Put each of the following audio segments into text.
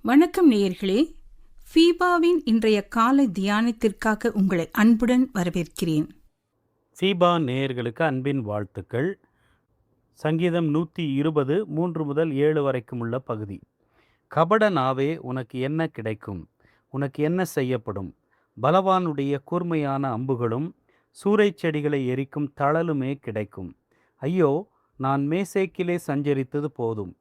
வணக்கம் நேயர்களே. ஃபீபாவின் இன்றைய காலை தியானத்திற்காக உங்களை அன்புடன் வரவேற்கிறேன். ஃபீபா நேயர்களுக்கு அன்பின் வாழ்த்துக்கள். சங்கீதம் 120 3 முதல் 7 வரைக்கும் உள்ள பகுதி. கபட நாவே, உனக்கு என்ன கிடைக்கும்? உனக்கு என்ன செய்யப்படும்? பலவானுடைய கூர்மையான அம்புகளும் சூறைச் செடிகளை எரிக்கும் தழலுமே கிடைக்கும். ஐயோ, நான் மேசேக்கிலே சஞ்சரித்தது போதும்,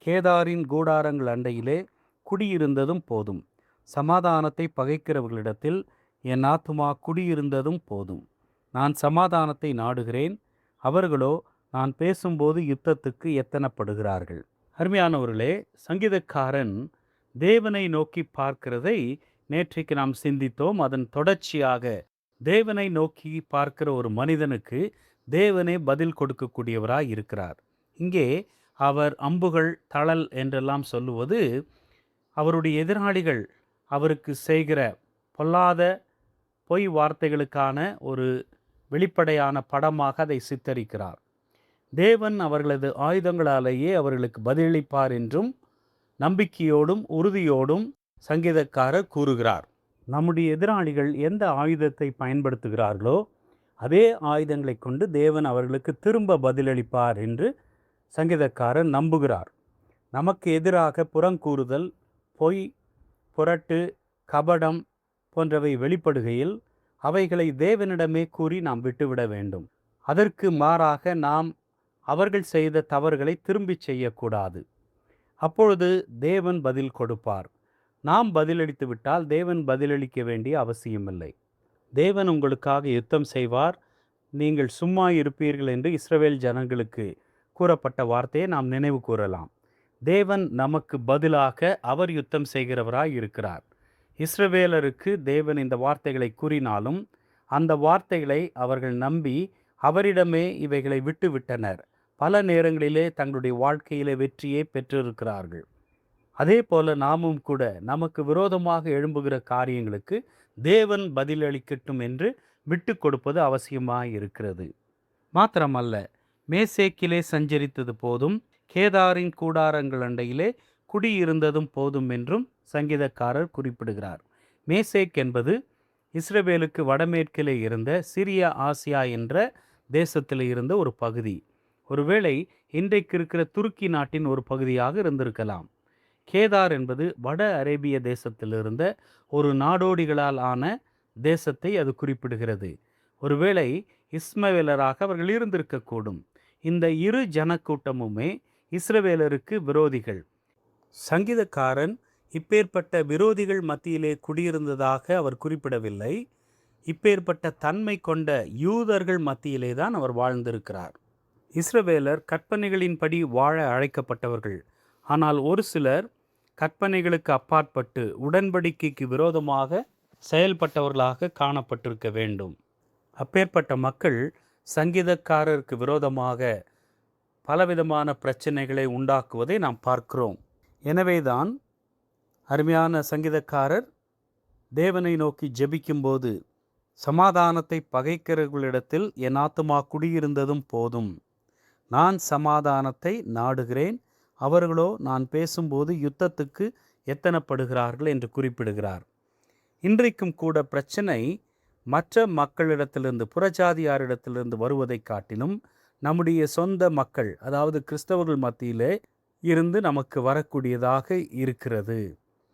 கேதாரின் கூடாரங்கள் அண்டையிலே குடியிருந்ததும் போதும். சமாதானத்தை பகைக்கிறவர்களிடத்தில் என் ஆத்துமா குடியிருந்ததும் போதும். நான் சமாதானத்தை நாடுகிறேன், அவர்களோ நான் பேசும்போது யுத்தத்துக்கு எத்தனப்படுகிறார்கள். அருமையானவர்களே, சங்கீதக்காரன் தேவனை நோக்கி பார்க்கிறதை நேற்றைக்கு நாம் சிந்தித்தோம். அதன் தொடர்ச்சியாக தேவனை நோக்கி பார்க்கிற ஒரு மனிதனுக்கு தேவனே பதில் கொடுக்கக்கூடியவராய் இருக்கிறார். இங்கே அவர் அம்புகள், தழல் என்றெல்லாம் சொல்லுவது அவருடைய எதிராளிகள் அவருக்கு செய்கிற பொல்லாத பொய் வார்த்தைகளுக்கான ஒரு வெளிப்படையான படமாக அதை சித்தரிக்கிறார். தேவன் அவர்களது ஆயுதங்களாலேயே அவர்களுக்கு பதிலளிப்பார் என்றும் நம்பிக்கையோடும் உறுதியோடும் சங்கீதக்காரர் கூறுகிறார். நம்முடைய எதிராளிகள் எந்த ஆயுதத்தை பயன்படுத்துகிறார்களோ அதே ஆயுதங்களை கொண்டு தேவன் அவர்களுக்கு திரும்ப பதிலளிப்பார் என்று சங்கீதக்காரர் நம்புகிறார். நமக்கு எதிராக புறங்கூறுதல், பொய், புரட்டு, கபடம் போன்றவை வெளிப்படுகையில் அவைகளை தேவனிடமே கூறி நாம் விட்டுவிட வேண்டும். அதற்கு மாறாக நாம் அவர்கள் செய்த தவறுகளை திரும்பி செய்யக்கூடாது. அப்பொழுது தேவன் பதில் கொடுப்பார். நாம் பதிலளித்து விட்டால் தேவன் பதிலளிக்க வேண்டிய அவசியமில்லை. தேவன் உங்களுக்காக யுத்தம் செய்வார், நீங்கள் சும்மா இருப்பீர்கள் என்று இஸ்ரவேல் ஜனங்களுக்கு கூறப்பட்ட வார்த்தையை நாம் நினைவு கூறலாம். தேவன் நமக்கு பதிலாக அவர் யுத்தம் செய்கிறவராய் இருக்கிறார். இஸ்ரவேலருக்கு தேவன் இந்த வார்த்தைகளை கூறினாலும் அந்த வார்த்தைகளை அவர்கள் நம்பி அவரிடமே இவைகளை விட்டு விட்டனர். பல நேரங்களிலே தங்களுடைய வாழ்க்கையிலே வெற்றியை பெற்றிருக்கிறார்கள். அதே போல நாமும் கூட நமக்கு விரோதமாக எழும்புகிற காரியங்களுக்கு தேவன் பதிலளிக்கட்டும் என்று விட்டு கொடுப்பது அவசியமாய் இருக்கிறது. மாத்திரமல்ல, மேசேக்கிலே சஞ்சரித்தது போதும், கேதாரின் கூடாரங்கள் அண்டையிலே குடியிருந்ததும் போதும் என்றும் சங்கீதக்காரர் குறிப்பிடுகிறார். மேசேக் என்பது இஸ்ரவேலுக்கு வடமேற்கிலே இருந்த சிரியா ஆசியா என்ற தேசத்தில் இருந்த ஒரு பகுதி. ஒருவேளை இன்றைக்கு இருக்கிற துருக்கி நாட்டின் ஒரு பகுதியாக இருந்திருக்கலாம். கேதார் என்பது வட அரேபிய தேசத்தில் இருந்த ஒரு நாடோடிகளால் ஆன தேசத்தை அது குறிப்பிடுகிறது. ஒருவேளை இஸ்மவேலராக அவர்கள் இருந்திருக்கக்கூடும். இந்த இரு ஜனக்கூட்டமுமே இஸ்ரவேலருக்கு விரோதிகள். சங்கீதக்காரன் இப்பேற்பட்ட விரோதிகள் மத்தியிலே குடியிருந்ததாக அவர் குறிப்பிடவில்லை. இப்பேற்பட்ட தன்மை கொண்ட யூதர்கள் மத்தியிலே தான் அவர் வாழ்ந்திருக்கிறார். இஸ்ரவேலர் கற்பனைகளின்படி வாழ அழைக்கப்பட்டவர்கள். ஆனால் ஒரு சிலர் கற்பனைகளுக்கு அப்பாற்பட்டு உடன்படிக்கைக்கு விரோதமாக செயல்பட்டவர்களாக காணப்பட்டிருக்க வேண்டும். அப்பேற்பட்ட மக்கள் சங்கீதக்காரருக்கு விரோதமாக பலவிதமான பிரச்சனைகளை உண்டாக்குவதை நாம் பார்க்கிறோம். எனவேதான் அருமையான சங்கீதக்காரர் தேவனை நோக்கி ஜெபிக்கும்போது, சமாதானத்தை பகைக்கிறவர்களிடத்தில் என் ஆத்துமா குடியிருந்ததும் போதும், நான் சமாதானத்தை நாடுகிறேன், அவர்களோ நான் பேசும்போது யுத்தத்துக்கு எத்தனப்படுகிறார்கள் என்று குறிப்பிடுகிறார். இன்றைக்கும் கூட பிரச்சனை மற்ற மக்களிடத்திலிருந்து, புறஜாதியாரிடத்திலிருந்து வருவதை காட்டிலும் நம்முடைய சொந்த மக்கள், அதாவது கிறிஸ்தவர்கள் மத்தியிலே இருந்து நமக்கு வரக்கூடியதாக இருக்கிறது.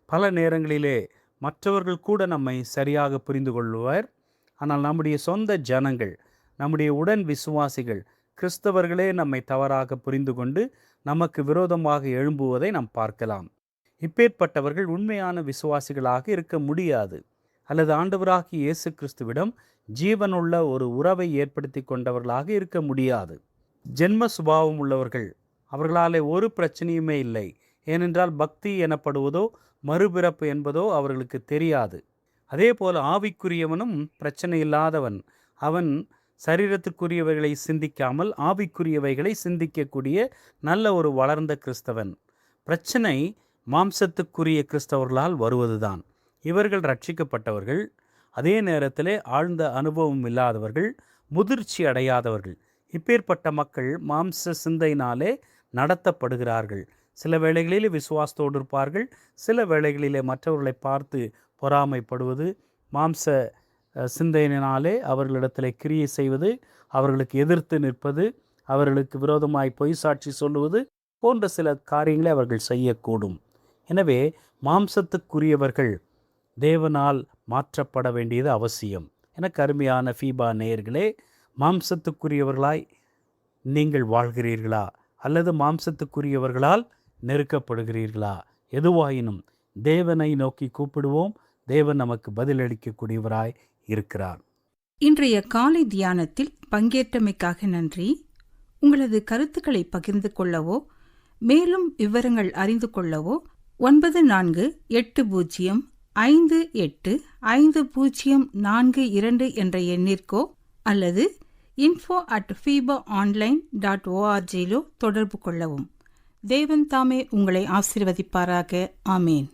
பல நேரங்களிலே மற்றவர்கள் கூட நம்மை சரியாக புரிந்து கொள்வர். ஆனால் நம்முடைய சொந்த ஜனங்கள், நம்முடைய உடன் விசுவாசிகள், கிறிஸ்தவர்களே நம்மை தவறாக புரிந்து கொண்டு நமக்கு விரோதமாக எழும்புவதை நாம் பார்க்கலாம். இப்பேற்பட்டவர்கள் உண்மையான விசுவாசிகளாக இருக்க முடியாது, அல்லது ஆண்டவராகிய இயேசு கிறிஸ்துவிடம் ஜீவனுள்ள ஒரு உறவை ஏற்படுத்தி கொண்டவர்களாக இருக்க முடியாது. ஜென்ம சுபாவம் உள்ளவர்கள், அவர்களாலே ஒரு பிரச்சனையுமே இல்லை. ஏனென்றால் பக்தி எனப்படுவதோ மறுபிறப்பு என்பதோ அவர்களுக்கு தெரியாது. அதே போல் ஆவிக்குரியவனும் பிரச்சனை இல்லாதவன். அவன் சரீரத்துக்குரியவைகளை சிந்திக்காமல் ஆவிக்குரியவைகளை சிந்திக்கக்கூடிய நல்ல ஒரு வளர்ந்த கிறிஸ்தவன். பிரச்சனை மாம்சத்துக்குரிய கிறிஸ்தவர்களால் வருவதுதான். இவர்கள் ரட்சிக்கப்பட்டவர்கள், அதே நேரத்திலே ஆழ்ந்த அனுபவம் இல்லாதவர்கள், முதிர்ச்சி அடையாதவர்கள். இப்பேற்பட்ட மக்கள் மாம்ச சிந்தையினாலே நடத்தப்படுகிறார்கள். சில வேளைகளிலே விசுவாசத்தோடு இருப்பார்கள், சில வேளைகளிலே மற்றவர்களை பார்த்து பொறாமைப்படுவது, மாம்ச சிந்தையினாலே அவர்களிடத்தில் கிரியை செய்வது, அவர்களுக்கு எதிர்த்து நிற்பது, அவர்களுக்கு விரோதமாய் பொய் சாட்சி சொல்லுவது போன்ற சில காரியங்களை அவர்கள் செய்யக்கூடும். எனவே மாம்சத்துக்குரியவர்கள் தேவனால் மாற்றப்பட வேண்டியது அவசியம். எனக்கு அருமையான ஃபீபா நேயர்களே, மாம்சத்துக்குரியவர்களாய் நீங்கள் வாழ்கிறீர்களா அல்லது மாம்சத்துக்குரியவர்களால் நெருக்கப்படுகிறீர்களா? எதுவாயினும் தேவனை நோக்கி கூப்பிடுவோம். தேவன் நமக்கு பதிலளிக்கக்கூடியவராய் இருக்கிறார். இன்றைய காலை தியானத்தில் பங்கேற்றமைக்காக நன்றி. உங்களது கருத்துக்களை பகிர்ந்து கொள்ளவோ மேலும் விவரங்கள் அறிந்து கொள்ளவோ 9458505042 என்ற எண்ணிற்கோ அல்லது info@fibaonline.org தொடர்பு கொள்ளவும். தேவன் தாமே உங்களை ஆசீர்வதிப்பாராக. ஆமேன்.